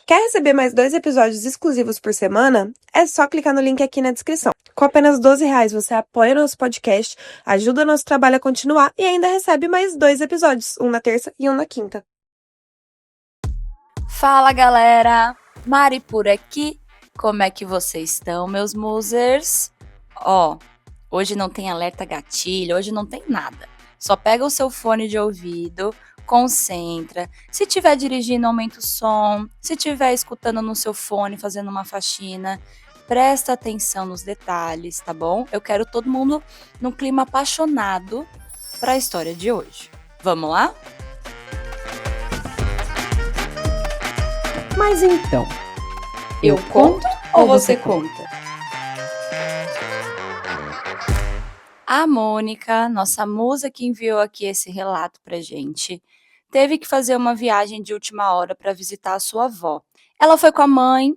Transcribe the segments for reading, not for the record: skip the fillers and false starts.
Quer receber mais 2 episódios exclusivos por semana? É só clicar no link aqui na descrição. Com apenas R$ 12 você apoia nosso podcast, ajuda nosso trabalho a continuar e ainda recebe mais 2 episódios, um na terça e um na quinta. Fala galera, Mari por aqui, como é que vocês estão, meus musers? Hoje não tem alerta gatilho, hoje não tem nada. Só pega o seu fone de ouvido, concentra. Se estiver dirigindo, aumenta o som. Se estiver escutando no seu fone, fazendo uma faxina, presta atenção nos detalhes, tá bom? Eu quero todo mundo num clima apaixonado para a história de hoje. Vamos lá? Mas então, Eu conto ou você conta? A Mônica, nossa musa que enviou aqui esse relato pra gente, teve que fazer uma viagem de última hora para visitar a sua avó. Ela foi com a mãe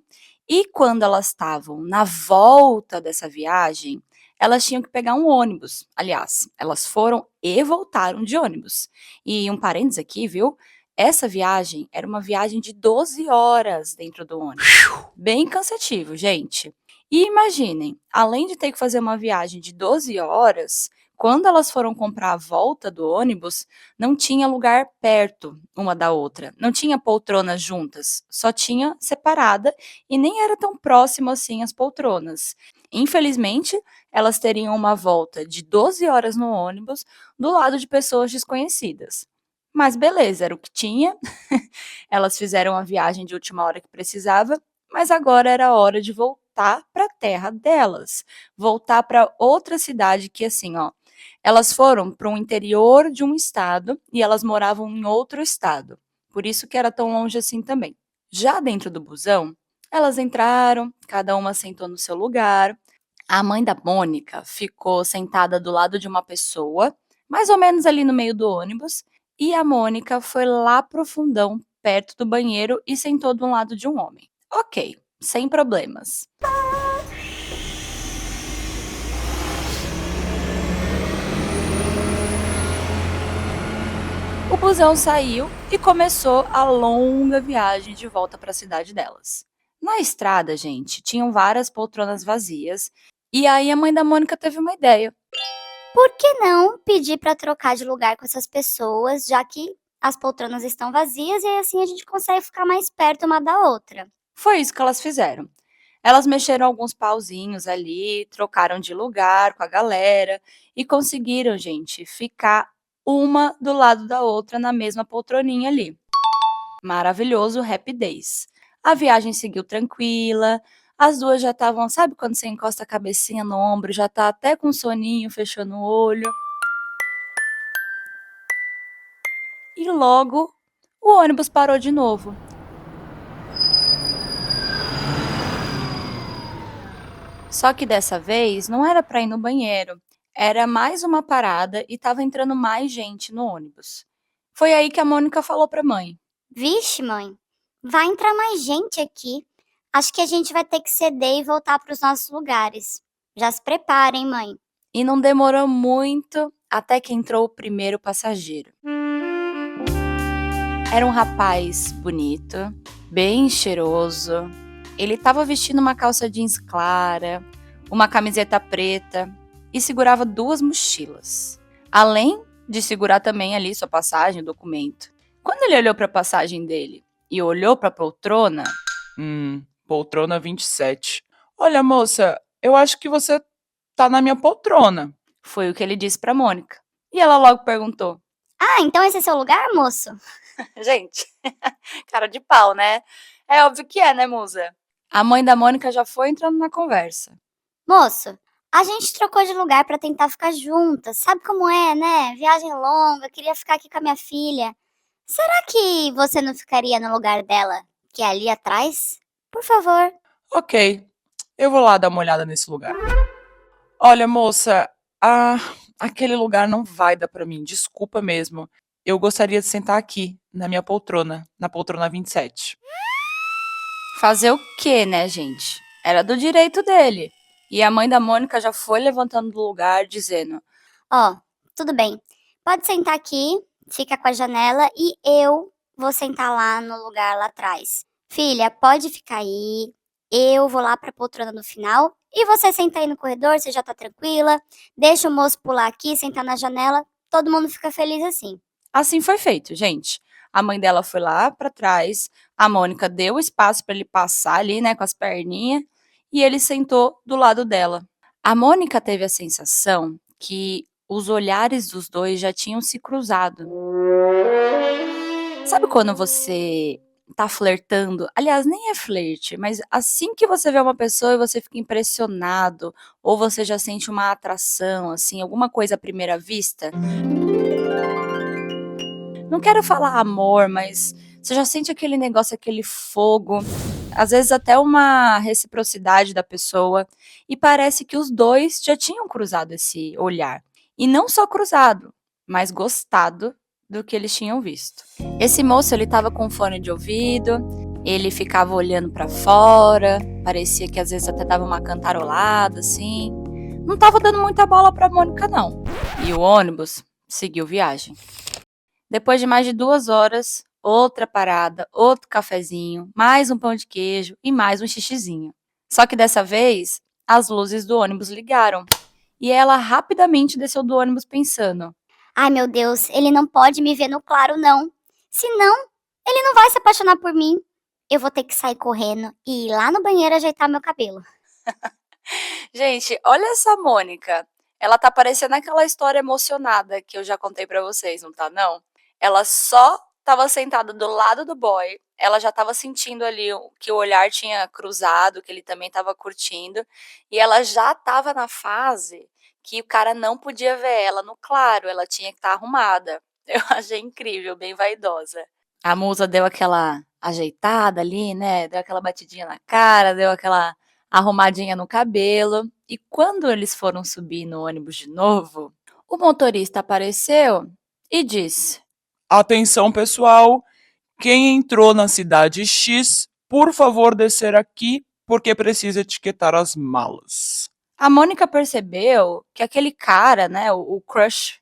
e quando elas estavam na volta dessa viagem, elas tinham que pegar um ônibus. Aliás, elas foram e voltaram de ônibus. E um parênteses aqui, viu? Essa viagem era uma viagem de 12 horas dentro do ônibus. Bem cansativo, gente. E imaginem, além de ter que fazer uma viagem de 12 horas, quando elas foram comprar a volta do ônibus, não tinha lugar perto uma da outra. Não tinha poltronas juntas, só tinha separada e nem era tão próximo assim as poltronas. Infelizmente, elas teriam uma volta de 12 horas no ônibus do lado de pessoas desconhecidas. Mas beleza, era o que tinha. Elas fizeram a viagem de última hora que precisava, mas agora era hora de voltar para a terra delas, voltar para outra cidade que assim, elas foram para o interior de um estado e elas moravam em outro estado. Por isso que era tão longe assim também. Já dentro do busão, elas entraram, cada uma sentou no seu lugar. A mãe da Mônica ficou sentada do lado de uma pessoa, mais ou menos ali no meio do ônibus, e a Mônica foi lá pro fundão, perto do banheiro, e sentou do lado de um homem. Ok, sem problemas. O busão saiu e começou a longa viagem de volta para a cidade delas. Na estrada, gente, tinham várias poltronas vazias, e aí a mãe da Mônica teve uma ideia. Por que não pedir para trocar de lugar com essas pessoas, já que as poltronas estão vazias e aí assim a gente consegue ficar mais perto uma da outra? Foi isso que elas fizeram. Elas mexeram alguns pauzinhos ali, trocaram de lugar com a galera e conseguiram, gente, ficar uma do lado da outra na mesma poltroninha ali. Maravilhoso Happy Days. A viagem seguiu tranquila, as duas já estavam, sabe quando você encosta a cabecinha no ombro, já tá até com soninho, fechando o olho. E logo o ônibus parou de novo. Só que dessa vez não era para ir no banheiro, era mais uma parada e estava entrando mais gente no ônibus. Foi aí que a Mônica falou para a mãe. Vixe, mãe, vai entrar mais gente aqui. Acho que a gente vai ter que ceder e voltar para os nossos lugares. Já se preparem, mãe. E não demorou muito até que entrou o primeiro passageiro. Era um rapaz bonito, bem cheiroso. Ele estava vestindo uma calça jeans clara, uma camiseta preta e segurava 2 mochilas. Além de segurar também ali sua passagem, o documento. Quando ele olhou para a passagem dele e olhou para a poltrona... poltrona 27. Olha, moça, eu acho que você tá na minha poltrona. Foi o que ele disse para Mônica. E ela logo perguntou. Ah, então esse é seu lugar, moço? Gente, cara de pau, né? É óbvio que é, né, musa? A mãe da Mônica já foi entrando na conversa. Moço, a gente trocou de lugar para tentar ficar juntas. Sabe como é, né? Viagem longa, queria ficar aqui com a minha filha. Será que você não ficaria no lugar dela, que é ali atrás? Por favor. Ok, eu vou lá dar uma olhada nesse lugar. Olha, moça, aquele lugar não vai dar pra mim, desculpa mesmo. Eu gostaria de sentar aqui, na minha poltrona, na poltrona 27. Fazer o quê, né, gente? Era do direito dele. E a mãe da Mônica já foi levantando do lugar, dizendo... Tudo bem. Pode sentar aqui, fica com a janela e eu vou sentar lá no lugar lá atrás. Filha, pode ficar aí. Eu vou lá pra poltrona no final. E você senta aí no corredor, você já tá tranquila. Deixa o moço pular aqui, sentar na janela. Todo mundo fica feliz assim. Assim foi feito, gente. A mãe dela foi lá para trás, a Mônica deu espaço para ele passar ali, né, com as perninhas, e ele sentou do lado dela. A Mônica teve a sensação que os olhares dos dois já tinham se cruzado. Sabe quando você tá flertando? Aliás, nem é flerte, mas assim que você vê uma pessoa e você fica impressionado, ou você já sente uma atração, assim, alguma coisa à primeira vista? Não quero falar amor, mas você já sente aquele negócio, aquele fogo, às vezes até uma reciprocidade da pessoa, e parece que os dois já tinham cruzado esse olhar. E não só cruzado, mas gostado do que eles tinham visto. Esse moço, ele estava com fone de ouvido, ele ficava olhando para fora, parecia que às vezes até dava uma cantarolada, assim. Não estava dando muita bola para Mônica, não. E o ônibus seguiu viagem. Depois de mais de 2 horas, outra parada, outro cafezinho, mais um pão de queijo e mais um xixizinho. Só que dessa vez, as luzes do ônibus ligaram. E ela rapidamente desceu do ônibus pensando: Ai, meu Deus, ele não pode me ver no claro, não. Senão, ele não vai se apaixonar por mim. Eu vou ter que sair correndo e ir lá no banheiro ajeitar meu cabelo. gente, olha essa Mônica. Ela tá parecendo aquela história emocionada que eu já contei pra vocês, não tá não? Ela só estava sentada do lado do boy, ela já estava sentindo ali que o olhar tinha cruzado, que ele também estava curtindo, e ela já estava na fase que o cara não podia ver ela no claro, ela tinha que estar arrumada. Eu achei incrível, bem vaidosa. A musa deu aquela ajeitada ali, né? Deu aquela batidinha na cara, deu aquela arrumadinha no cabelo. E quando eles foram subir no ônibus de novo, o motorista apareceu e disse: Atenção, pessoal. Quem entrou na cidade X, por favor descer aqui, porque precisa etiquetar as malas. A Mônica percebeu que aquele cara, né, o crush,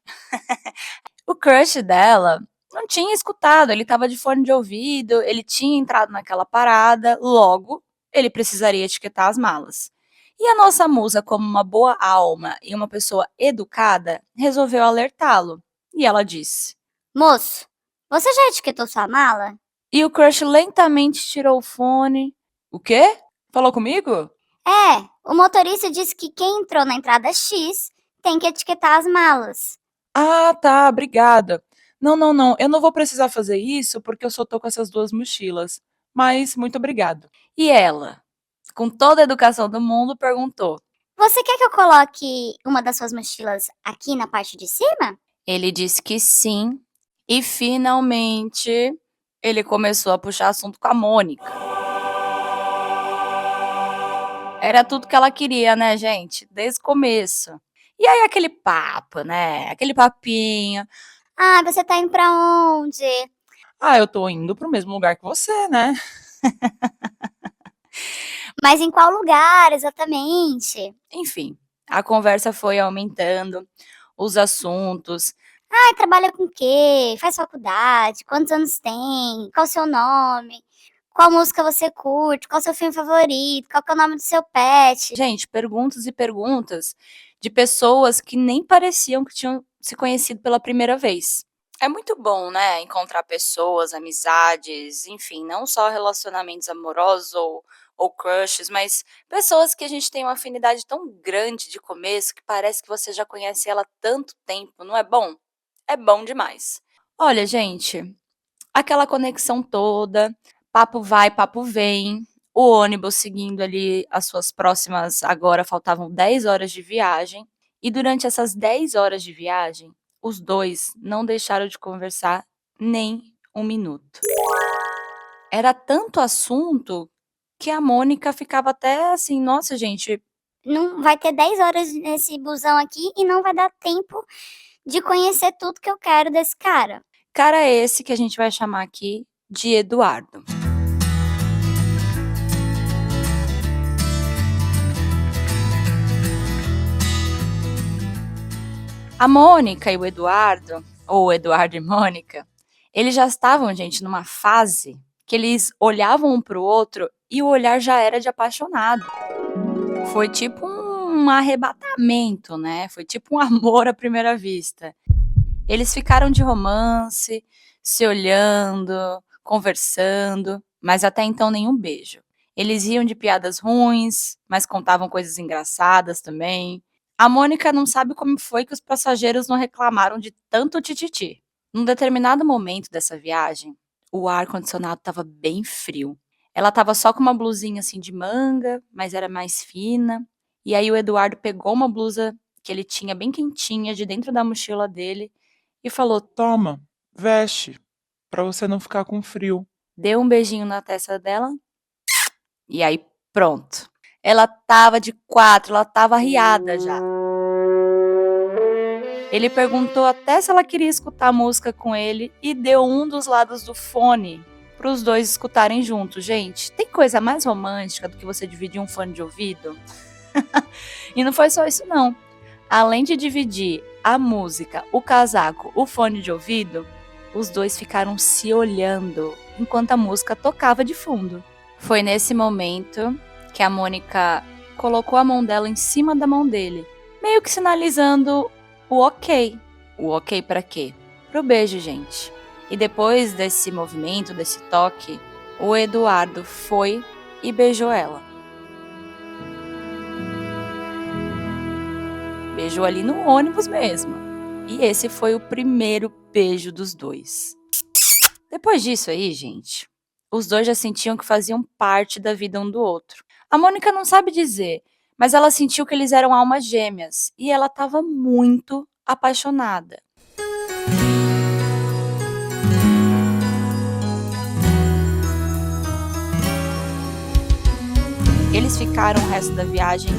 o crush dela não tinha escutado, ele estava de fone de ouvido, ele tinha entrado naquela parada, logo ele precisaria etiquetar as malas. E a nossa musa, como uma boa alma e uma pessoa educada, resolveu alertá-lo. E ela disse: Moço, você já etiquetou sua mala? E o crush lentamente tirou o fone. O quê? Falou comigo? É, o motorista disse que quem entrou na entrada X tem que etiquetar as malas. Ah, tá, obrigada. Não, eu não vou precisar fazer isso porque eu só tô com essas 2 mochilas. Mas muito obrigado. E ela, com toda a educação do mundo, perguntou. Você quer que eu coloque uma das suas mochilas aqui na parte de cima? Ele disse que sim. E finalmente ele começou a puxar assunto com a Mônica. Era tudo que ela queria, né, gente? Desde o começo. E aí aquele papo, né? Aquele papinho. Ah, você tá indo pra onde? Ah, eu tô indo pro mesmo lugar que você, né? Mas em qual lugar, exatamente? Enfim, a conversa foi aumentando, os assuntos. Ai, trabalha com o quê? Faz faculdade? Quantos anos tem? Qual o seu nome? Qual música você curte? Qual o seu filme favorito? Qual que é o nome do seu pet? Gente, perguntas e perguntas de pessoas que nem pareciam que tinham se conhecido pela primeira vez. É muito bom, né, encontrar pessoas, amizades, enfim, não só relacionamentos amorosos ou crushes, mas pessoas que a gente tem uma afinidade tão grande de começo que parece que você já conhece ela há tanto tempo, não é bom? É bom demais. Olha, gente, aquela conexão toda, papo vai, papo vem, o ônibus seguindo ali as suas próximas, agora faltavam 10 horas de viagem, e durante essas 10 horas de viagem, os dois não deixaram de conversar nem um minuto. Era tanto assunto que a Mônica ficava até assim, nossa, gente, Não vai ter 10 horas nesse busão aqui e não vai dar tempo de conhecer tudo que eu quero desse cara. cara esse que a gente vai chamar aqui de Eduardo. A Mônica e o Eduardo, ou Eduardo e Mônica, eles já estavam, gente, numa fase que eles olhavam um pro outro e o olhar já era de apaixonado. Foi tipo um arrebatamento, né? Foi tipo um amor à primeira vista. Eles ficaram de romance, se olhando, conversando, mas até então nenhum beijo. Eles riam de piadas ruins, mas contavam coisas engraçadas também. A Mônica não sabe como foi que os passageiros não reclamaram de tanto tititi. Num determinado momento dessa viagem, o ar-condicionado estava bem frio. Ela estava só com uma blusinha assim de manga, mas era mais fina. E aí o Eduardo pegou uma blusa que ele tinha bem quentinha de dentro da mochila dele e falou: Toma, veste, pra você não ficar com frio. deu um beijinho na testa dela e aí pronto. Ela tava de 4, ela tava arriada já. Ele perguntou até se ela queria escutar a música com ele e deu um dos lados do fone para os dois escutarem juntos. Gente, tem coisa mais romântica do que você dividir um fone de ouvido? E não foi só isso não. Além de dividir a música, o casaco, o fone de ouvido, os dois ficaram se olhando enquanto a música tocava de fundo. Foi nesse momento que a Mônica colocou a mão dela em cima da mão dele, meio que sinalizando o ok. O ok pra quê? Pro beijo, gente. E depois desse movimento, desse toque, o Eduardo foi e beijou ela. Beijou ali no ônibus mesmo. E esse foi o primeiro beijo dos dois. Depois disso aí, gente, os dois já sentiam que faziam parte da vida um do outro. A Mônica não sabe dizer, mas ela sentiu que eles eram almas gêmeas e ela estava muito apaixonada. Eles ficaram o resto da viagem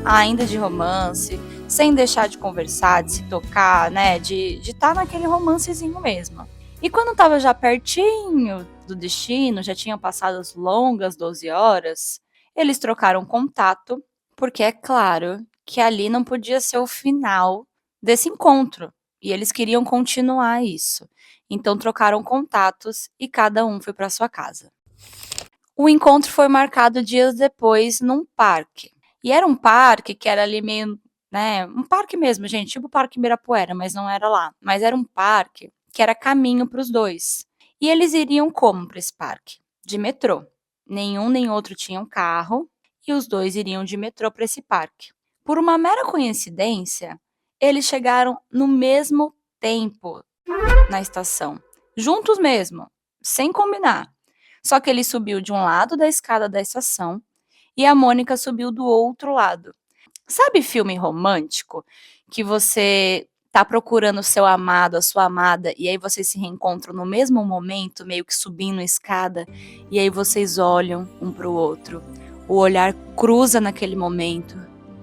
ainda de romance, sem deixar de conversar, de se tocar, né, de estar naquele romancezinho mesmo. E quando estava já pertinho do destino, já tinham passado as longas 12 horas, eles trocaram contato, porque é claro que ali não podia ser o final desse encontro, e eles queriam continuar isso. Então trocaram contatos e cada um foi para sua casa. O encontro foi marcado dias depois num parque. E era um parque que era ali meio, né, um parque mesmo, gente, tipo o Parque Ibirapuera, mas não era lá. Mas era um parque que era caminho para os dois. E eles iriam como para esse parque? De metrô. Nenhum nem outro tinham carro e os dois iriam de metrô para esse parque. Por uma mera coincidência, eles chegaram no mesmo tempo na estação. Juntos mesmo, sem combinar. Só que ele subiu de um lado da escada da estação e a Mônica subiu do outro lado. Sabe filme romântico? Que você tá procurando o seu amado, a sua amada, e aí vocês se reencontram no mesmo momento, meio que subindo a escada, e aí vocês olham um pro outro. O olhar cruza naquele momento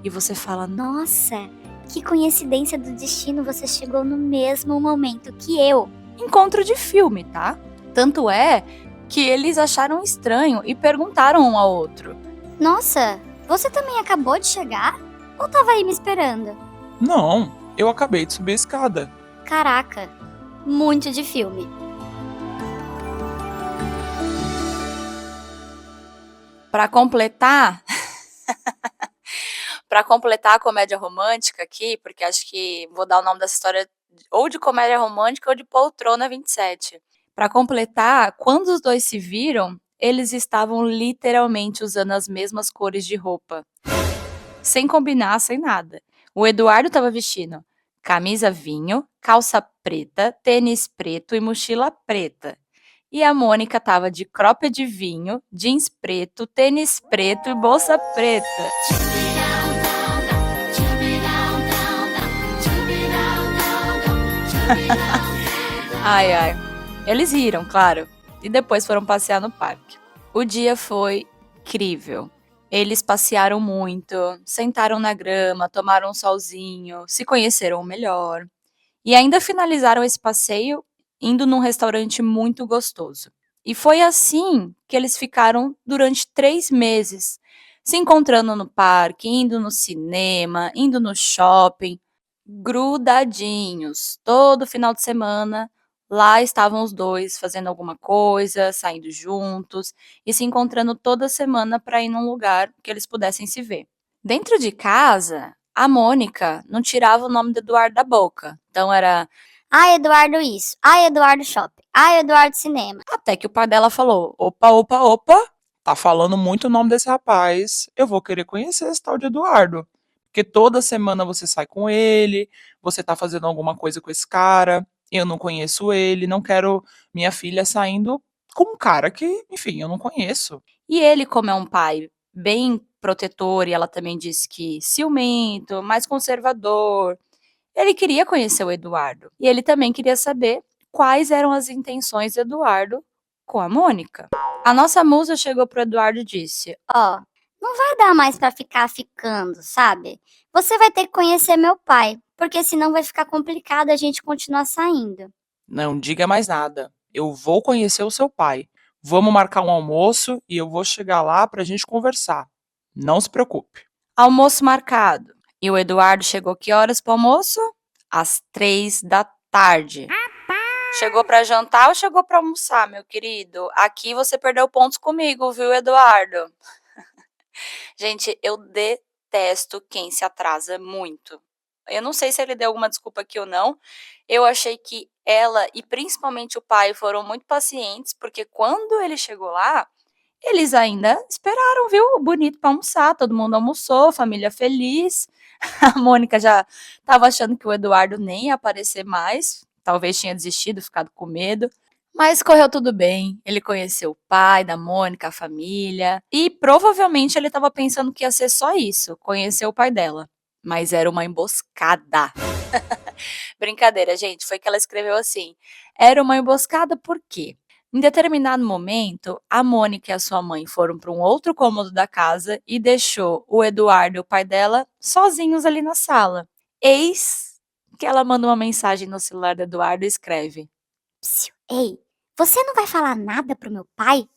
e você fala: Nossa, que coincidência do destino, você chegou no mesmo momento que eu. encontro de filme, tá? Tanto é que eles acharam estranho e perguntaram um ao outro: Nossa, você também acabou de chegar? Ou tava aí me esperando? Não, eu acabei de subir a escada. Caraca, muito de filme. Para completar, para completar a comédia romântica aqui, porque acho que vou dar o nome dessa história ou de comédia romântica ou de Poltrona 27. Para completar, quando os dois se viram, eles estavam literalmente usando as mesmas cores de roupa. Sem combinar, sem nada. O Eduardo estava vestindo camisa vinho, calça preta, tênis preto e mochila preta. E a Mônica estava de cropped vinho, jeans preto, tênis preto e bolsa preta. Ai, ai. Eles riram, claro, e depois foram passear no parque. O dia foi incrível. Eles passearam muito, sentaram na grama, tomaram um solzinho, se conheceram melhor. E ainda finalizaram esse passeio indo num restaurante muito gostoso. E foi assim que eles ficaram durante 3 meses, se encontrando no parque, indo no cinema, indo no shopping, grudadinhos. Todo final de semana, Lá estavam os dois fazendo alguma coisa, saindo juntos e se encontrando toda semana para ir num lugar que eles pudessem se ver. Dentro de casa, a Mônica não tirava o nome do Eduardo da boca. Então era Ai, Eduardo isso. Ai, Eduardo shopping. Ai, Eduardo cinema. até que o pai dela falou: Opa, opa, opa. Tá falando muito o nome desse rapaz. Eu vou querer conhecer esse tal de Eduardo. Porque toda semana você sai com ele, você tá fazendo alguma coisa com esse cara. Eu não conheço ele, não quero minha filha saindo com um cara que, enfim, eu não conheço. E ele, como é um pai bem protetor, e ela também disse que ciumento, mais conservador, ele queria conhecer o Eduardo. E ele também queria saber quais eram as intenções do Eduardo com a Mônica. A nossa musa chegou pro Eduardo e disse: Ó, não vai dar mais pra ficar ficando, sabe? Você vai ter que conhecer meu pai, porque senão vai ficar complicado a gente continuar saindo. Não diga mais nada. Eu vou conhecer o seu pai. Vamos marcar um almoço e eu vou chegar lá pra gente conversar. Não se preocupe. almoço marcado. E o Eduardo chegou que horas pro almoço? Às 3 da tarde. Chegou pra jantar ou chegou pra almoçar, meu querido? Aqui você perdeu pontos comigo, viu, Eduardo? Gente, eu detesto quem se atrasa muito. Eu não sei se ele deu alguma desculpa aqui ou não. Eu achei que ela e principalmente o pai foram muito pacientes, porque quando ele chegou lá, eles ainda esperaram, viu, o bonito pra almoçar. Todo mundo almoçou, família feliz. A Mônica já estava achando que o Eduardo nem ia aparecer mais. Talvez tinha desistido, ficado com medo. Mas correu tudo bem. Ele conheceu o pai da Mônica, a família. E provavelmente ele estava pensando que ia ser só isso, conhecer o pai dela. Mas era uma emboscada. Brincadeira, gente. Foi que ela escreveu assim. Era uma emboscada por quê? Em determinado momento, a Mônica e a sua mãe foram para um outro cômodo da casa e deixou o Eduardo e o pai dela sozinhos ali na sala. Eis que ela manda uma mensagem no celular do Eduardo e escreve: Psiu, ei, você não vai falar nada pro meu pai?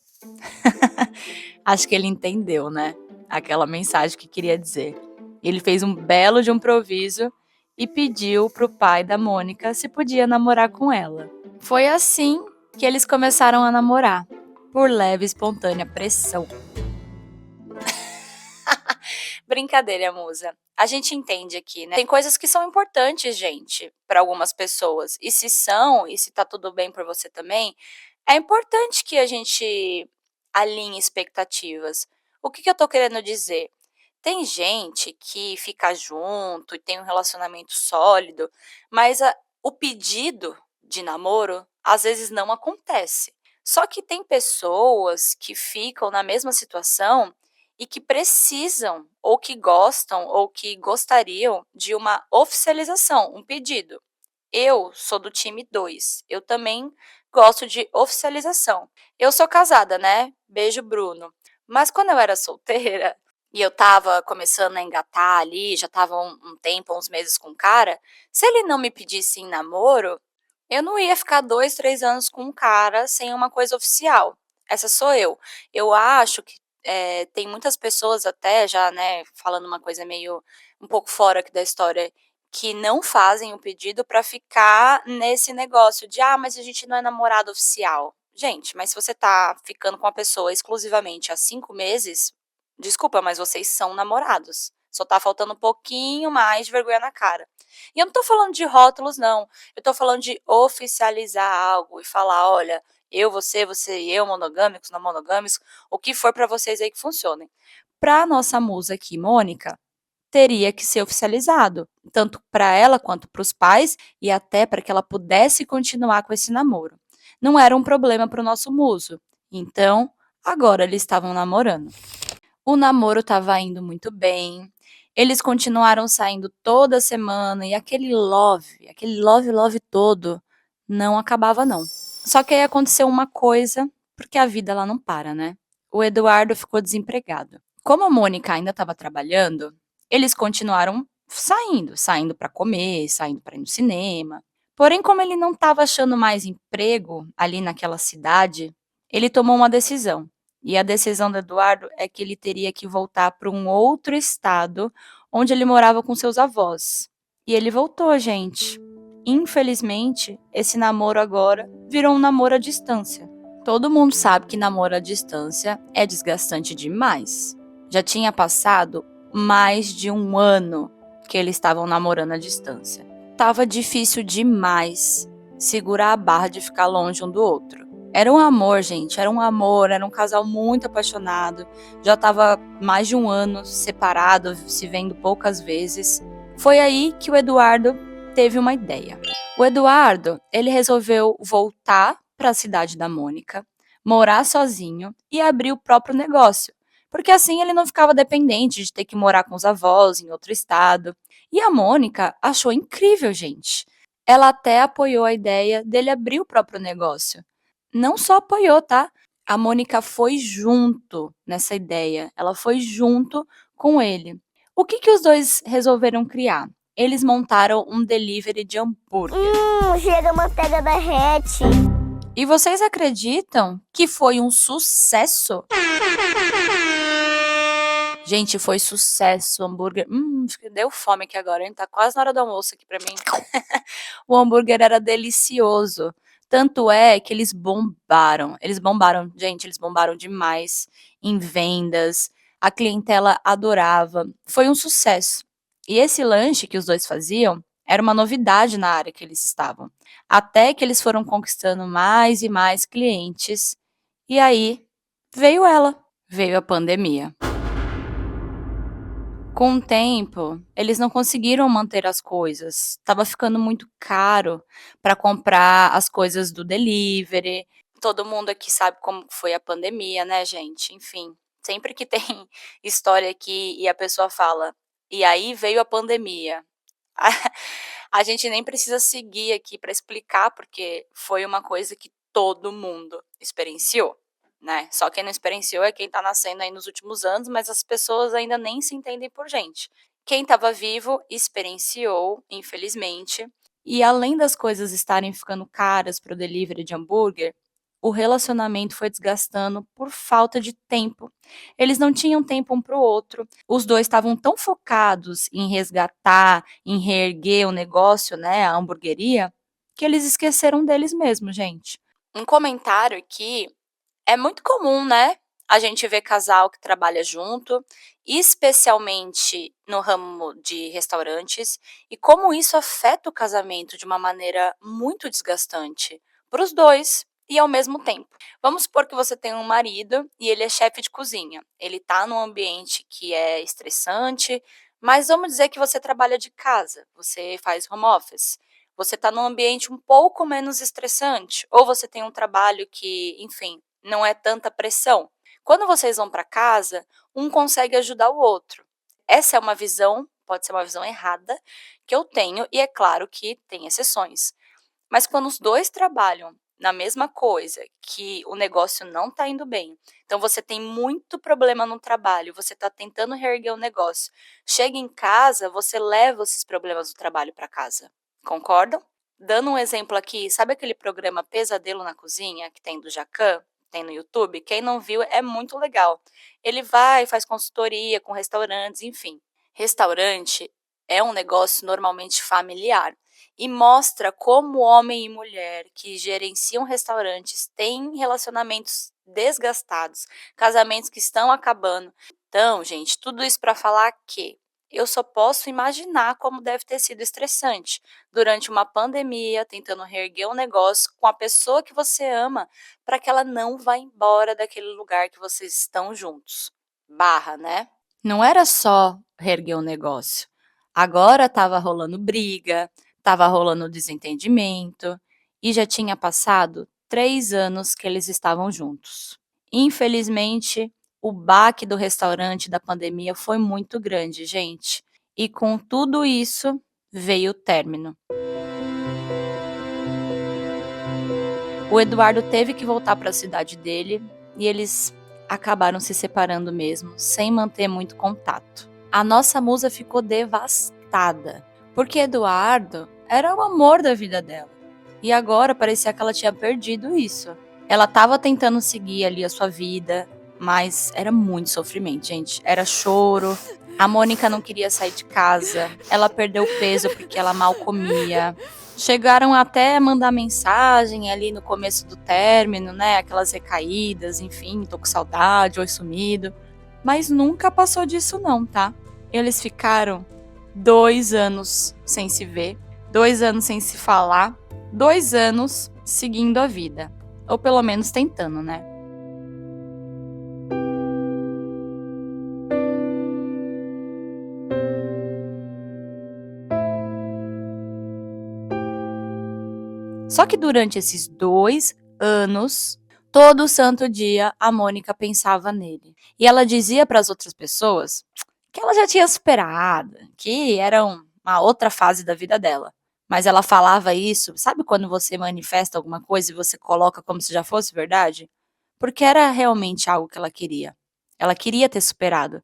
Acho que ele entendeu, né? Aquela mensagem que queria dizer. Ele fez um belo de um improviso e pediu pro pai da Mônica se podia namorar com ela. Foi assim que eles começaram a namorar, por leve e espontânea pressão. Brincadeira, musa. A gente entende aqui, né? Tem coisas que são importantes, gente, para algumas pessoas. E se são, e se tá tudo bem para você também, é importante que a gente alinhe expectativas. O que eu tô querendo dizer? Tem gente que fica junto e tem um relacionamento sólido, mas o pedido de namoro às vezes não acontece. Só que tem pessoas que ficam na mesma situação e que precisam, ou que gostam, ou que gostariam de uma oficialização, um pedido. Eu sou do time 2. Eu também gosto de oficialização. Eu sou casada, né? Beijo, Bruno. Mas quando eu era solteira e eu tava começando a engatar ali, já tava um tempo, uns meses com o cara, se ele não me pedisse em namoro, eu não ia ficar 2, 3 anos com um cara sem uma coisa oficial. Essa sou eu. Eu acho que tem muitas pessoas até já, né, falando uma coisa meio um pouco fora aqui da história, que não fazem o pedido pra ficar nesse negócio de: "Ah, mas a gente não é namorado oficial". Gente, mas se você tá ficando com a pessoa exclusivamente há 5 meses, desculpa, mas vocês são namorados. Só tá faltando um pouquinho mais de vergonha na cara. E eu não tô falando de rótulos, não. Eu tô falando de oficializar algo e falar: "Olha, eu, você e eu, monogâmicos, não monogâmicos, o que for pra vocês aí que funcione". Pra nossa musa aqui, Mônica, teria que ser oficializado, tanto para ela quanto para os pais e até para que ela pudesse continuar com esse namoro. Não era um problema para o nosso muso. Então, agora eles estavam namorando. O namoro estava indo muito bem. Eles continuaram saindo toda semana e aquele love todo não acabava não. Só que aí aconteceu uma coisa, porque a vida ela não para, né? O Eduardo ficou desempregado. Como a Mônica ainda estava trabalhando, eles continuaram saindo para comer, saindo para ir no cinema. Porém, como ele não estava achando mais emprego ali naquela cidade, ele tomou uma decisão. E a decisão do Eduardo é que ele teria que voltar para um outro estado onde ele morava com seus avós. E ele voltou, gente. Infelizmente, esse namoro agora virou um namoro à distância. Todo mundo sabe que namoro à distância é desgastante demais. Já tinha passado mais de 1 ano que eles estavam namorando à distância. Tava difícil demais segurar a barra de ficar longe um do outro. Era um amor, gente, era um amor, era um casal muito apaixonado. Já tava mais de 1 ano separado, se vendo poucas vezes. Foi aí que o Eduardo teve uma ideia. O Eduardo, ele resolveu voltar para a cidade da Mônica, morar sozinho e abrir o próprio negócio, porque assim ele não ficava dependente de ter que morar com os avós em outro estado. E a Mônica achou incrível, gente. Ela até apoiou a ideia dele abrir o próprio negócio. Não só apoiou, tá? A Mônica foi junto nessa ideia. Ela foi junto com ele. O que os dois resolveram criar? Eles montaram um delivery de hambúrguer. Chega, a manteiga derrete. E vocês acreditam que foi um sucesso? Gente, foi sucesso o hambúrguer. Deu fome aqui agora, hein? Tá quase na hora do almoço aqui pra mim. O hambúrguer era delicioso. Tanto é que eles bombaram. Gente, eles bombaram demais em vendas. A clientela adorava. Foi um sucesso. E esse lanche que os dois faziam era uma novidade na área que eles estavam. Até que eles foram conquistando mais e mais clientes. E aí veio ela, veio a pandemia. Com o tempo, eles não conseguiram manter as coisas. Estava ficando muito caro para comprar as coisas do delivery. Todo mundo aqui sabe como foi a pandemia, né, gente? Enfim, sempre que tem história aqui e a pessoa fala, e aí veio a pandemia. A gente nem precisa seguir aqui para explicar, porque foi uma coisa que todo mundo experienciou, né? Só quem não experienciou é quem tá nascendo aí nos últimos anos, mas as pessoas ainda nem se entendem por gente. Quem estava vivo experienciou, infelizmente. E além das coisas estarem ficando caras para o delivery de hambúrguer, o relacionamento foi desgastando por falta de tempo. Eles não tinham tempo um para o outro. Os dois estavam tão focados em resgatar, em reerguer o negócio, né, a hamburgueria, que eles esqueceram deles mesmos, gente. Um comentário aqui: é muito comum, né, a gente ver casal que trabalha junto, especialmente no ramo de restaurantes, e como isso afeta o casamento de uma maneira muito desgastante para os dois e ao mesmo tempo. Vamos supor que você tem um marido e ele é chefe de cozinha. Ele está num ambiente que é estressante, mas vamos dizer que você trabalha de casa, você faz home office. Você está num ambiente um pouco menos estressante, ou você tem um trabalho que, enfim, não é tanta pressão. Quando vocês vão para casa, um consegue ajudar o outro. Essa é uma visão, pode ser uma visão errada, que eu tenho, e é claro que tem exceções. Mas quando os dois trabalham na mesma coisa, que o negócio não está indo bem, então você tem muito problema no trabalho, você está tentando reerguer o negócio, chega em casa, você leva esses problemas do trabalho para casa. Concordam? Dando um exemplo aqui, sabe aquele programa Pesadelo na Cozinha, que tem do Jacquin? Tem no YouTube? Quem não viu, é muito legal. Ele vai, faz consultoria com restaurantes, enfim. Restaurante é um negócio normalmente familiar e mostra como homem e mulher que gerenciam restaurantes têm relacionamentos desgastados, casamentos que estão acabando. Então, gente, tudo isso para falar que eu só posso imaginar como deve ter sido estressante durante uma pandemia, tentando reerguer um negócio com a pessoa que você ama, para que ela não vá embora daquele lugar que vocês estão juntos. Barra, né? Não era só reerguer o negócio. Agora estava rolando briga, estava rolando desentendimento, e já tinha passado 3 anos que eles estavam juntos. Infelizmente, o baque do restaurante da pandemia foi muito grande, gente. E com tudo isso, veio o término. O Eduardo teve que voltar para a cidade dele e eles acabaram se separando mesmo, sem manter muito contato. A nossa musa ficou devastada, porque Eduardo era o amor da vida dela. E agora parecia que ela tinha perdido isso. Ela estava tentando seguir ali a sua vida, mas era muito sofrimento, gente. Era choro. A Mônica não queria sair de casa. Ela perdeu peso porque ela mal comia. Chegaram até a mandar mensagem ali no começo do término, né? Aquelas recaídas, enfim, tô com saudade, oi sumido. Mas nunca passou disso não, tá? Eles ficaram 2 anos sem se ver, 2 anos sem se falar, 2 anos seguindo a vida. Ou pelo menos tentando, né? Só que durante esses 2 anos, todo santo dia a Mônica pensava nele. E ela dizia para as outras pessoas que ela já tinha superado, que era uma outra fase da vida dela. Mas ela falava isso, sabe quando você manifesta alguma coisa e você coloca como se já fosse verdade? Porque era realmente algo que ela queria. Ela queria ter superado.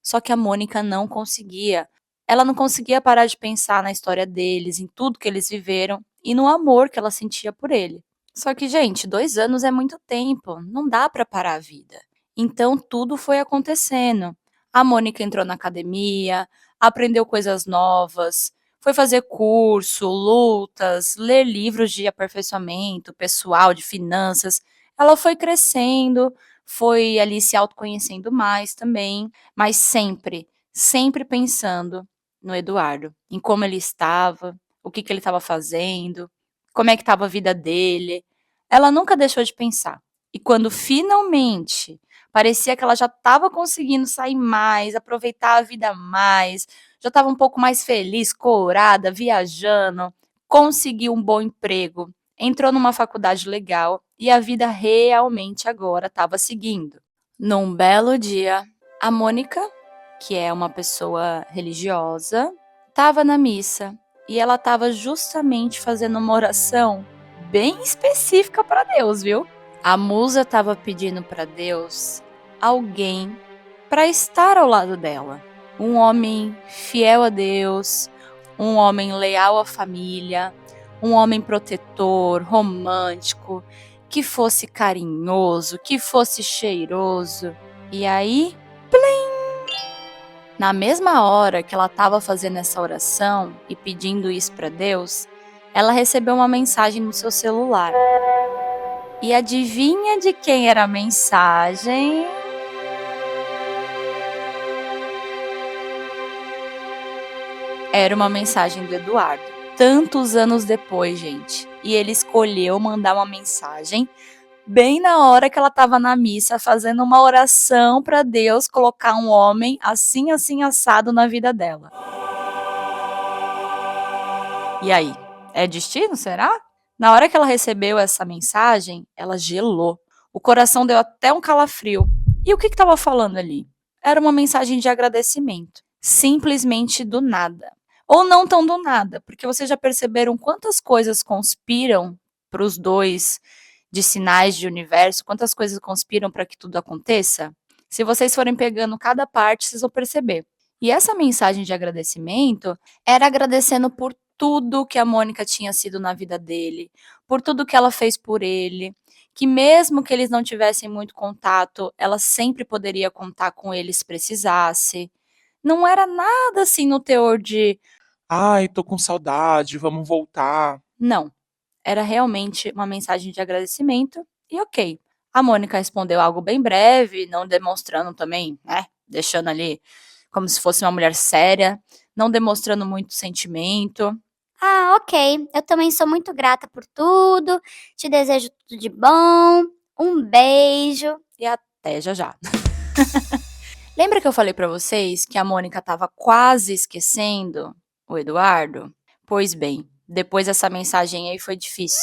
Só que a Mônica não conseguia. Ela não conseguia parar de pensar na história deles, em tudo que eles viveram e no amor que ela sentia por ele. Só que, gente, 2 anos é muito tempo, não dá para parar a vida. Então tudo foi acontecendo. A Mônica entrou na academia, aprendeu coisas novas, foi fazer curso, lutas, ler livros de aperfeiçoamento pessoal, de finanças. Ela foi crescendo, foi ali se autoconhecendo mais também, mas sempre pensando no Eduardo, em como ele estava, o que ele estava fazendo, como é que estava a vida dele. Ela nunca deixou de pensar. E quando finalmente parecia que ela já estava conseguindo sair mais, aproveitar a vida mais, já estava um pouco mais feliz, corada, viajando, conseguiu um bom emprego, entrou numa faculdade legal e a vida realmente agora estava seguindo. Num belo dia, a Mônica, que é uma pessoa religiosa, estava na missa e ela estava justamente fazendo uma oração bem específica para Deus, viu? A musa estava pedindo para Deus alguém para estar ao lado dela. Um homem fiel a Deus, um homem leal à família, um homem protetor, romântico, que fosse carinhoso, que fosse cheiroso. E aí, na mesma hora que ela estava fazendo essa oração e pedindo isso para Deus, ela recebeu uma mensagem no seu celular. E adivinha de quem era a mensagem? Era uma mensagem do Eduardo. Tantos anos depois, gente. E ele escolheu mandar uma mensagem bem na hora que ela estava na missa, fazendo uma oração para Deus colocar um homem assim, assim, assado na vida dela. E aí, é destino, será? Na hora que ela recebeu essa mensagem, ela gelou. O coração deu até um calafrio. E o que estava falando ali? Era uma mensagem de agradecimento. Simplesmente do nada. Ou não tão do nada, porque vocês já perceberam quantas coisas conspiram para os dois de sinais de universo, quantas coisas conspiram para que tudo aconteça? Se vocês forem pegando cada parte, vocês vão perceber. E essa mensagem de agradecimento era agradecendo por tudo que a Mônica tinha sido na vida dele, por tudo que ela fez por ele, que mesmo que eles não tivessem muito contato, ela sempre poderia contar com ele se precisasse. Não era nada assim no teor de Ai, tô com saudade, vamos voltar. não. Era realmente uma mensagem de agradecimento e ok. A Mônica respondeu algo bem breve, não demonstrando também, né? Deixando ali como se fosse uma mulher séria, não demonstrando muito sentimento. Ah, ok. Eu também sou muito grata por tudo. Te desejo tudo de bom. Um beijo. E até já já. Lembra que eu falei pra vocês que a Mônica estava quase esquecendo o Eduardo? Pois bem, depois dessa mensagem aí foi difícil.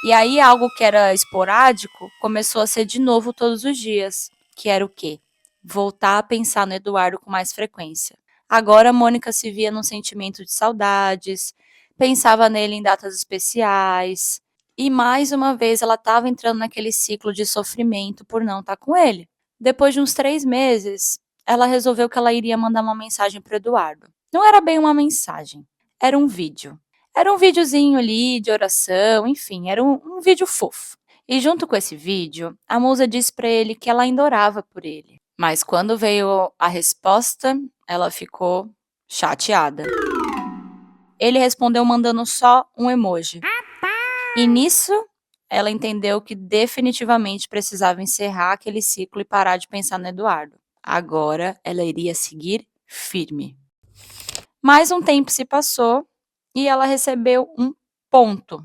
E aí algo que era esporádico começou a ser de novo todos os dias. Que era o quê? Voltar a pensar no Eduardo com mais frequência. Agora a Mônica se via num sentimento de saudades, pensava nele em datas especiais. E mais uma vez ela estava entrando naquele ciclo de sofrimento por não estar com ele. Depois de uns 3 meses, ela resolveu que ela iria mandar uma mensagem para o Eduardo. Não era bem uma mensagem, era um vídeo. Era um videozinho ali de oração, enfim, era um vídeo fofo. E junto com esse vídeo, a musa disse para ele que ela ainda orava por ele. Mas quando veio a resposta, ela ficou chateada. Ele respondeu mandando só um emoji. E nisso, ela entendeu que definitivamente precisava encerrar aquele ciclo e parar de pensar no Eduardo. Agora ela iria seguir firme. Mais um tempo se passou e ela recebeu um ponto.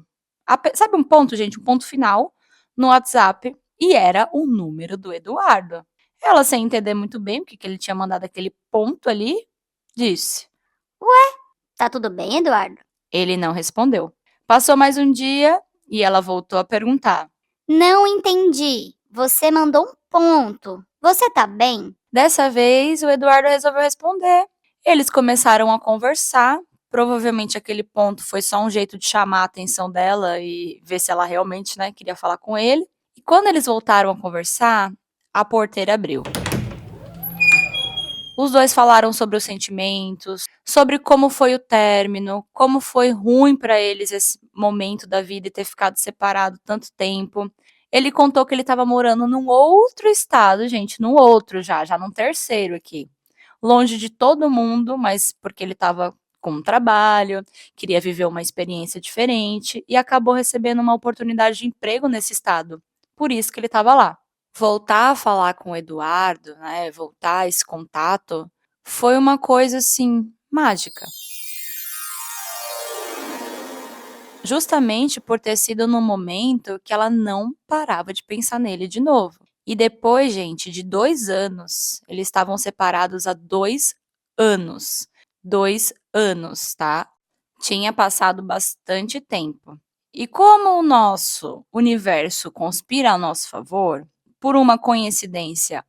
Sabe um ponto, gente? Um ponto final no WhatsApp. E era o número do Eduardo. Ela, sem entender muito bem porque que ele tinha mandado aquele ponto ali, disse. Tá tudo bem, Eduardo? Ele não respondeu. Passou mais um dia e ela voltou a perguntar. Não entendi. Você mandou um ponto. Você tá bem? Dessa vez, o Eduardo resolveu responder. Eles começaram a conversar. Provavelmente aquele ponto foi só um jeito de chamar a atenção dela e ver se ela realmente, queria falar com ele. E quando eles voltaram a conversar, a porteira abriu. Os dois falaram sobre os sentimentos, sobre como foi o término, como foi ruim para eles esse momento da vida e ter ficado separado tanto tempo. Ele contou que ele estava morando num outro estado, gente, num outro já num terceiro aqui. Longe de todo mundo, mas porque ele estava com um trabalho, queria viver uma experiência diferente e acabou recebendo uma oportunidade de emprego nesse estado. Por isso que ele estava lá. Voltar a falar com o Eduardo, voltar esse contato, foi uma coisa, assim, mágica. Justamente por ter sido num momento que ela não parava de pensar nele de novo. E depois, gente, de 2 anos, eles estavam separados há 2 anos. 2 anos, tá? Tinha passado bastante tempo. E como o nosso universo conspira a nosso favor, por uma coincidência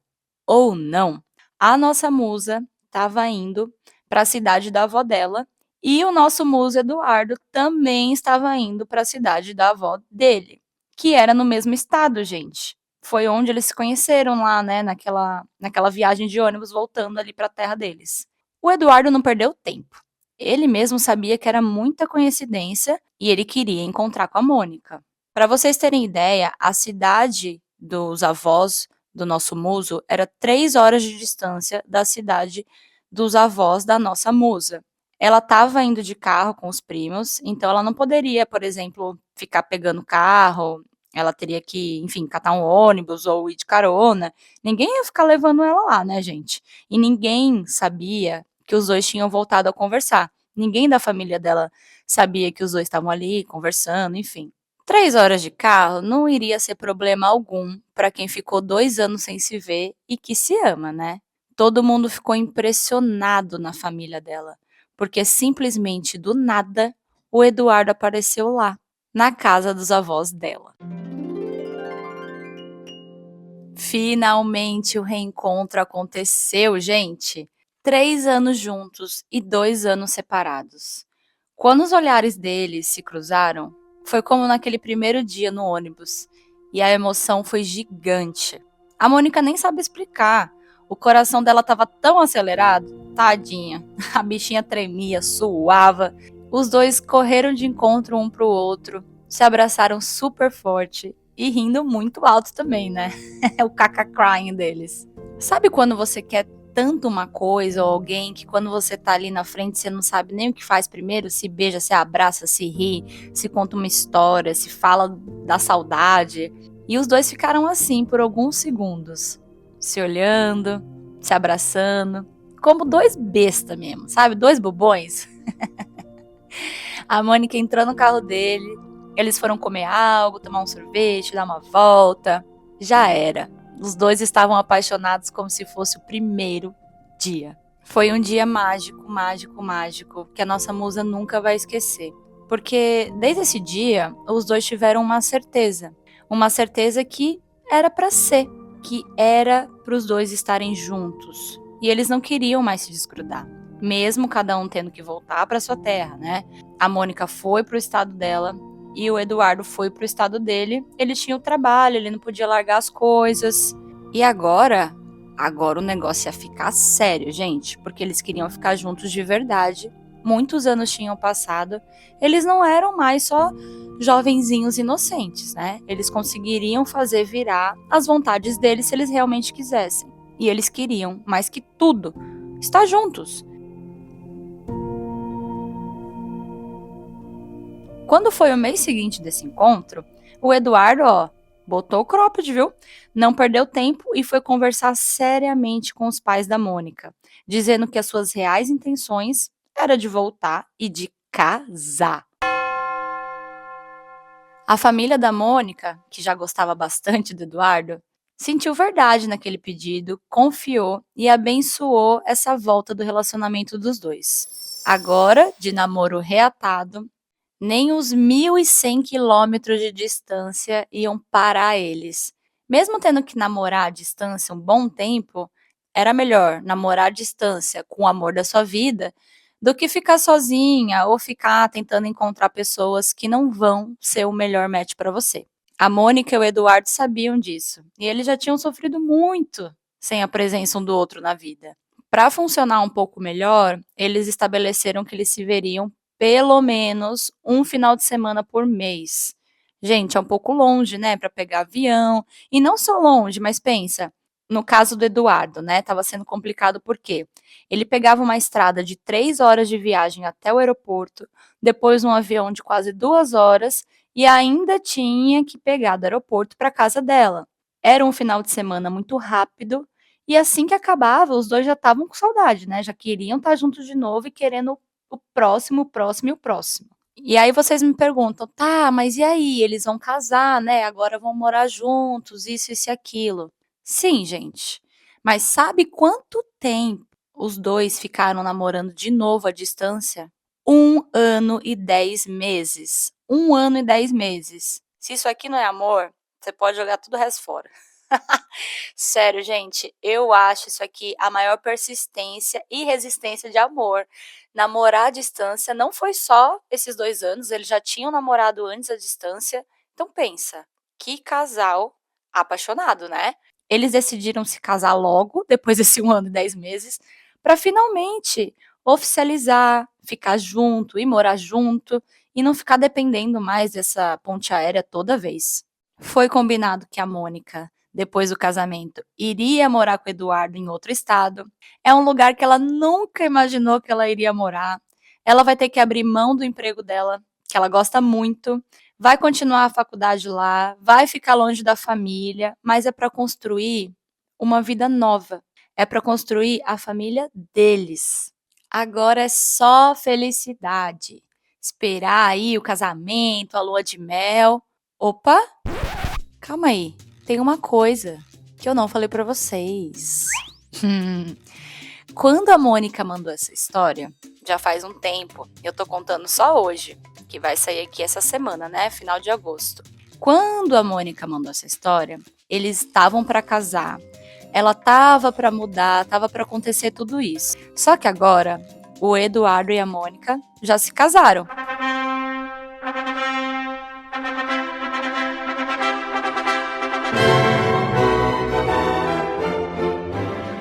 ou não, a nossa musa estava indo para a cidade da avó dela e o nosso muso Eduardo também estava indo para a cidade da avó dele, que era no mesmo estado, gente. Foi onde eles se conheceram lá, naquela viagem de ônibus voltando ali para a terra deles. O Eduardo não perdeu tempo. Ele mesmo sabia que era muita coincidência e ele queria encontrar com a Mônica. Para vocês terem ideia, a cidade dos avós do nosso muso era 3 horas de distância da cidade dos avós da nossa musa. Ela estava indo de carro com os primos, então ela não poderia, por exemplo, ficar pegando carro, ela teria que, enfim, catar um ônibus ou ir de carona. Ninguém ia ficar levando ela lá, né, gente? E ninguém sabia que os dois tinham voltado a conversar. Ninguém da família dela sabia que os dois estavam ali conversando, enfim. 3 horas de carro não iria ser problema algum para quem ficou 2 anos sem se ver e que se ama, né? Todo mundo ficou impressionado na família dela, porque simplesmente do nada o Eduardo apareceu lá, na casa dos avós dela. Finalmente o reencontro aconteceu, gente! 3 anos juntos e 2 anos separados. Quando os olhares deles se cruzaram, foi como naquele primeiro dia no ônibus, e a emoção foi gigante. A Mônica nem sabe explicar. O coração dela estava tão acelerado, tadinha. A bichinha tremia, suava. Os dois correram de encontro um pro outro, se abraçaram super forte e rindo muito alto também, né? O caca crying deles. Sabe quando você quer tanto uma coisa ou alguém que quando você tá ali na frente você não sabe nem o que faz primeiro, se beija, se abraça, se ri, se conta uma história, se fala da saudade. E os dois ficaram assim por alguns segundos, se olhando, se abraçando, como 2 bestas mesmo, sabe? 2 bobões. A Mônica entrou no carro dele, eles foram comer algo, tomar um sorvete, dar uma volta. Já era. Os dois estavam apaixonados como se fosse o primeiro dia. Foi um dia mágico, mágico, mágico, que a nossa musa nunca vai esquecer. Porque desde esse dia, os dois tiveram uma certeza que era para ser, que era para os dois estarem juntos. E eles não queriam mais se desgrudar, mesmo cada um tendo que voltar para sua terra, né? A Mônica foi pro estado dela e o Eduardo foi pro estado dele. Ele tinha o trabalho, ele não podia largar as coisas. E agora o negócio ia ficar sério, gente, porque eles queriam ficar juntos de verdade. Muitos anos tinham passado, eles não eram mais só jovenzinhos inocentes, né? Eles conseguiriam fazer virar as vontades deles se eles realmente quisessem. E eles queriam, mais que tudo, estar juntos. Quando foi o mês seguinte desse encontro, o Eduardo, botou o cropped, viu? Não perdeu tempo e foi conversar seriamente com os pais da Mônica, dizendo que as suas reais intenções era de voltar e de casar. A família da Mônica, que já gostava bastante do Eduardo, sentiu verdade naquele pedido, confiou e abençoou essa volta do relacionamento dos dois. Agora, de namoro reatado, nem os 1.100 quilômetros de distância iam parar eles. Mesmo tendo que namorar à distância um bom tempo, era melhor namorar à distância com o amor da sua vida do que ficar sozinha ou ficar tentando encontrar pessoas que não vão ser o melhor match para você. A Mônica e o Eduardo sabiam disso, e eles já tinham sofrido muito sem a presença um do outro na vida. Para funcionar um pouco melhor, eles estabeleceram que eles se veriam pelo menos um final de semana por mês. Gente, é um pouco longe, né, para pegar avião, e não só longe, mas pensa, no caso do Eduardo, né, estava sendo complicado porque ele pegava uma estrada de 3 horas de viagem até o aeroporto, depois um avião de quase 2 horas e ainda tinha que pegar do aeroporto para casa dela. Era um final de semana muito rápido e assim que acabava, os dois já estavam com saudade, né? Já queriam estar juntos de novo e querendo o próximo, o próximo e o próximo. E aí vocês me perguntam, tá, mas e aí? Eles vão casar, né? Agora vão morar juntos, isso e aquilo. Sim, gente. Mas sabe quanto tempo os dois ficaram namorando de novo à distância? 1 ano e 10 meses. 1 ano e 10 meses. Se isso aqui não é amor, você pode jogar tudo o resto fora. Sério, gente, eu acho isso aqui a maior persistência e resistência de amor. Namorar à distância não foi só esses 2 anos, eles já tinham namorado antes à distância. Então pensa, que casal apaixonado, né? Eles decidiram se casar logo, depois desse 1 ano e 10 meses, para finalmente oficializar, ficar junto e morar junto e não ficar dependendo mais dessa ponte aérea toda vez. Foi combinado que a Mônica, depois do casamento, iria morar com o Eduardo em outro estado. É um lugar que ela nunca imaginou que ela iria morar. Ela vai ter que abrir mão do emprego dela, que ela gosta muito, vai continuar a faculdade lá, vai ficar longe da família, mas é para construir uma vida nova. É para construir a família deles. Agora é só felicidade. Esperar aí o casamento, a lua de mel. Opa, calma aí. Tem uma coisa que eu não falei para vocês. Quando a Mônica mandou essa história, já faz um tempo, eu tô contando só hoje, que vai sair aqui essa semana, né? Final de agosto. Quando a Mônica mandou essa história, eles estavam para casar, ela tava para mudar, tava para acontecer tudo isso. Só que agora, o Eduardo e a Mônica já se casaram.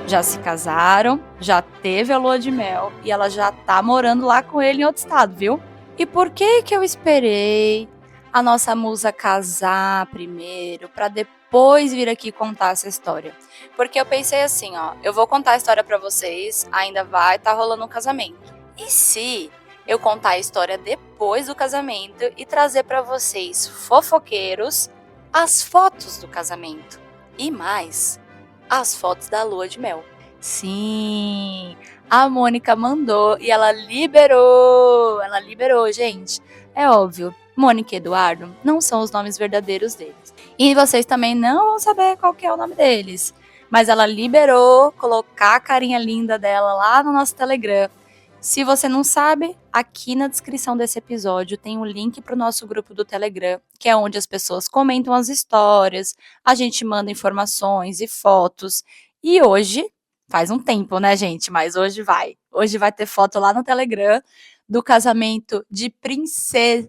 Já se casaram, já teve a lua de mel e ela já tá morando lá com ele em outro estado, viu? E por que eu esperei a nossa musa casar primeiro para depois vir aqui contar essa história? Porque eu pensei assim, eu vou contar a história para vocês, ainda vai estar rolando um casamento. E se eu contar a história depois do casamento e trazer para vocês, fofoqueiros, as fotos do casamento e mais as fotos da lua de mel? Sim, a Mônica mandou e ela liberou, gente. É óbvio, Mônica e Eduardo não são os nomes verdadeiros deles. E vocês também não vão saber qual que é o nome deles. Mas ela liberou colocar a carinha linda dela lá no nosso Telegram. Se você não sabe, aqui na descrição desse episódio tem um link para o nosso grupo do Telegram, que é onde as pessoas comentam as histórias, a gente manda informações e fotos. E hoje, faz um tempo, né, gente? Mas hoje vai. Hoje vai ter foto lá no Telegram do casamento de princesa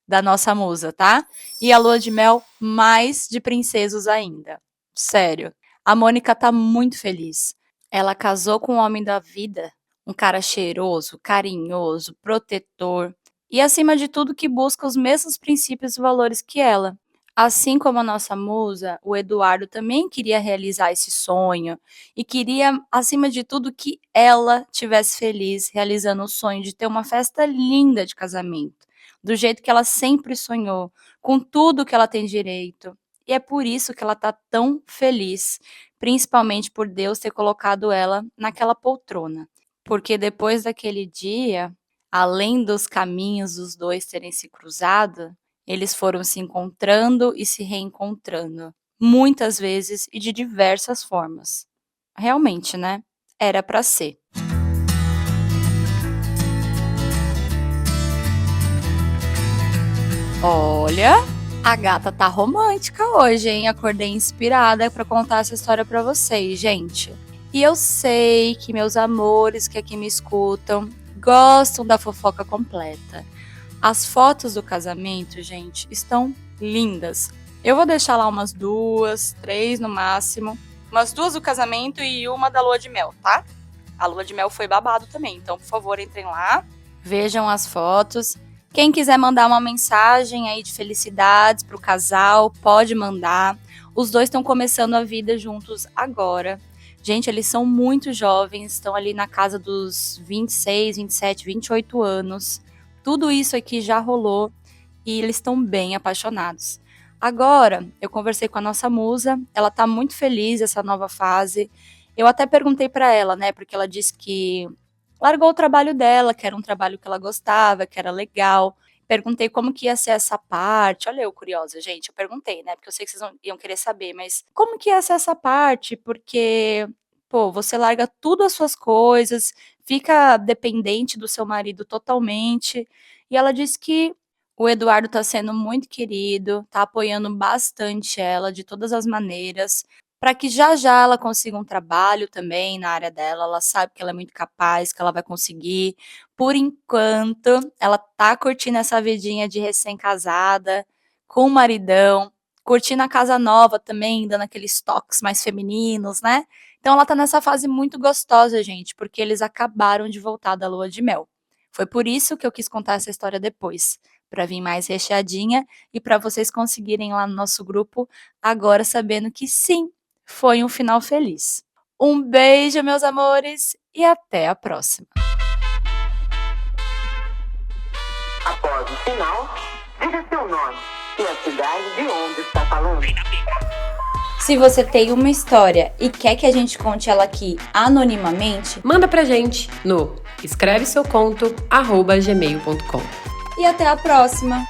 da nossa musa, tá? E a lua de mel mais de princesos ainda. Sério. A Mônica tá muito feliz. Ela casou com o homem da vida, um cara cheiroso, carinhoso, protetor e, acima de tudo, que busca os mesmos princípios e valores que ela. Assim como a nossa musa, o Eduardo também queria realizar esse sonho e queria, acima de tudo, que ela tivesse feliz realizando o sonho de ter uma festa linda de casamento, do jeito que ela sempre sonhou, com tudo que ela tem direito. E é por isso que ela tá tão feliz, principalmente por Deus ter colocado ela naquela poltrona. Porque depois daquele dia, além dos caminhos dos dois terem se cruzado, eles foram se encontrando e se reencontrando, muitas vezes e de diversas formas. Realmente, né? Era pra ser. Olha, a gata tá romântica hoje, hein? Acordei inspirada pra contar essa história pra vocês, gente. E eu sei que meus amores que aqui me escutam gostam da fofoca completa. As fotos do casamento, gente, estão lindas. Eu vou deixar lá umas 2, 3 no máximo. Umas 2 do casamento e uma da lua de mel, tá? A lua de mel foi babado também, então, por favor, entrem lá, vejam as fotos. Quem quiser mandar uma mensagem aí de felicidades pro casal, pode mandar. Os dois estão começando a vida juntos agora. Gente, eles são muito jovens, estão ali na casa dos 26, 27, 28 anos. Tudo isso aqui já rolou e eles estão bem apaixonados. Agora, eu conversei com a nossa musa, ela tá muito feliz essa nova fase. Eu até perguntei para ela, né, porque ela disse que largou o trabalho dela, que era um trabalho que ela gostava, que era legal. Perguntei como que ia ser essa parte. Olha eu curiosa, gente, eu perguntei, né, porque eu sei que vocês iam querer saber, mas como que ia ser essa parte? Porque, pô, você larga tudo as suas coisas, fica dependente do seu marido totalmente. E ela disse que o Eduardo tá sendo muito querido, tá apoiando bastante ela de todas as maneiras, para que já já ela consiga um trabalho também na área dela. Ela sabe que ela é muito capaz, que ela vai conseguir. Por enquanto, ela tá curtindo essa vidinha de recém-casada, com o maridão, curtindo a casa nova também, dando aqueles toques mais femininos, né? Então ela tá nessa fase muito gostosa, gente, porque eles acabaram de voltar da lua de mel. Foi por isso que eu quis contar essa história depois, para vir mais recheadinha e para vocês conseguirem lá no nosso grupo agora sabendo que sim, foi um final feliz. Um beijo, meus amores, e até a próxima. Após o sinal, diga seu nome e a cidade de onde está falando. Se você tem uma história e quer que a gente conte ela aqui anonimamente, manda pra gente no escreveseuconto@gmail.com. e até a próxima!